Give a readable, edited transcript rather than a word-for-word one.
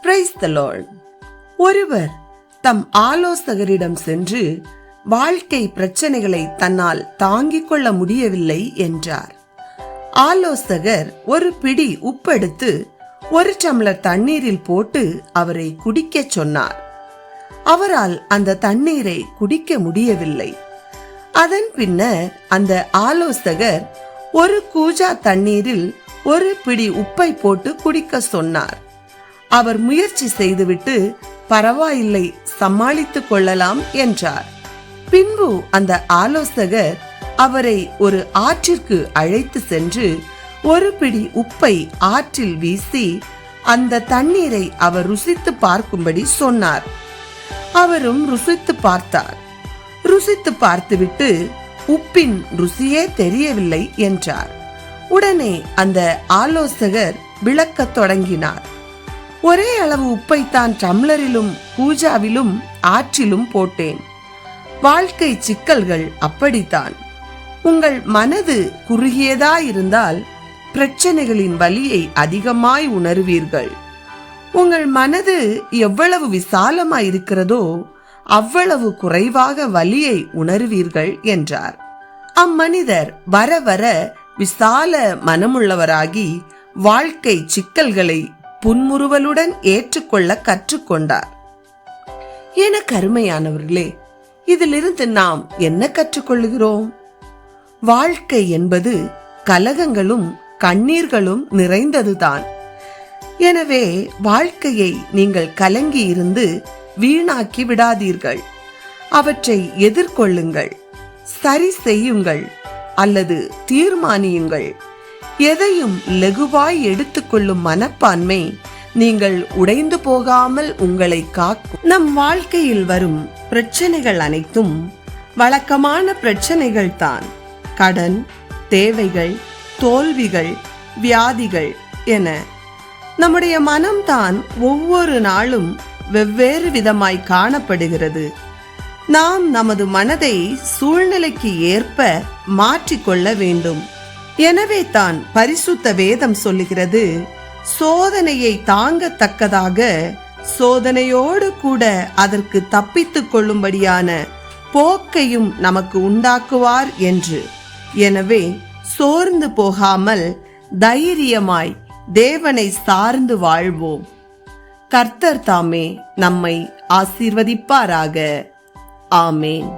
Praise the Lord. ஒருவர் தம் ஆலோசகரிடம் சென்று வாழ்க்கை பிரச்சனைகளை தன்னால் தாங்கிக் கொள்ள முடியவில்லை என்றார். ஆலோசகர் ஒரு பிடி உப்பெடுத்து ஒரு டம்ளர் தண்ணீரில் போட்டு அவரை குடிக்க சொன்னார். அவரால் அந்த தண்ணீரை குடிக்க முடியவில்லை. அதன் பின்னர் அந்த ஆலோசகர் ஒரு கூஜா தண்ணீரில் ஒரு பிடி உப்பை போட்டு குடிக்க சொன்னார். அவர் முயற்சி செய்துவிட்டு பரவாயில்லை, சமாளித்துக் கொள்ளலாம் என்றார். பின்பு அந்த ஆலோசகர் அவரை ஒரு ஆற்றிற்கு அழைத்து சென்று ஒரு பிடி உப்பை ஆற்றில் வீசி அந்த தண்ணீரை அவர் ருசித்து பார்க்கும்படி சொன்னார். அவரும் ருசித்து பார்த்தார். ருசித்து பார்த்துவிட்டு உப்பின் ருசியே தெரியவில்லை என்றார். உடனே அந்த ஆலோசகர் விளக்கத் தொடங்கினார். ஒரே அளவு உப்பை தான் டம்ளரிலும் கூஜாவிலும் ஆற்றிலும் போட்டேன். வாழ்க்கை சிக்கல்கள் அப்படித்தான். உங்கள் மனது குறுகியதாயிருந்தால் பிரச்சனைகளின் வலியை அதிகமாய் உணர்வீர்கள். உங்கள் மனது எவ்வளவு விசாலமாயிருக்கிறதோ அவ்வளவு குறைவாக வலியை உணர்வீர்கள் என்றார். அம்மனிதர் வர வர விசால மனமுள்ளவராகி வாழ்க்கை சிக்கல்களை புன்முறுவலுடன் ஏற்றுக்கொள்ள கற்றுக்கொண்டார். என கருமையானவர்களே, இதிலிருந்து நாம் என்ன கற்றுக்கொள்கிறோம்? வாழ்க்கை என்பது கலகங்களும் கண்ணீர்களும் நிறைந்ததுதான். எனவே வாழ்க்கையை நீங்கள் கலங்கி இருந்து வீணாக்கி விடாதீர்கள். அவற்றை எதிர்கொள்ளுங்கள், சரி செய்யுங்கள் அல்லது தீர்மானியுங்கள். எதையும் லகுவாய் எடுத்துக்கொள்ளும் மனப்பான்மை நீங்கள் உடைந்து போகாமல் உங்களை காக்கும். நம் வாழ்க்கையில் வரும் பிரச்சனைகள் அனைத்தும் வழக்கமான பிரச்சனைகள் தான். கடன், தேவைகள், தோல்விகள், வியாதிகள் என நம்முடைய மனம்தான் ஒவ்வொரு நாளும் வெவ்வேறு விதமாய் காணப்படுகிறது. நாம் நமது மனதை சூழ்நிலைக்கு ஏற்ப மாற்றிக்கொள்ள வேண்டும். எனவே தான் பரிசுத்த வேதம் சொல்லுகிறது, சோதனையை தாங்கத்தக்கதாக சோதனையோடு கூட அதற்கு தப்பித்துக் கொள்ளும்படியான போக்கையும் நமக்கு உண்டாக்குவார் என்று. எனவே சோர்ந்து போகாமல் தைரியமாய் தேவனை சார்ந்து வாழ்வோம். கர்த்தர் தாமே நம்மை ஆசீர்வதிப்பாராக. ஆமேன்.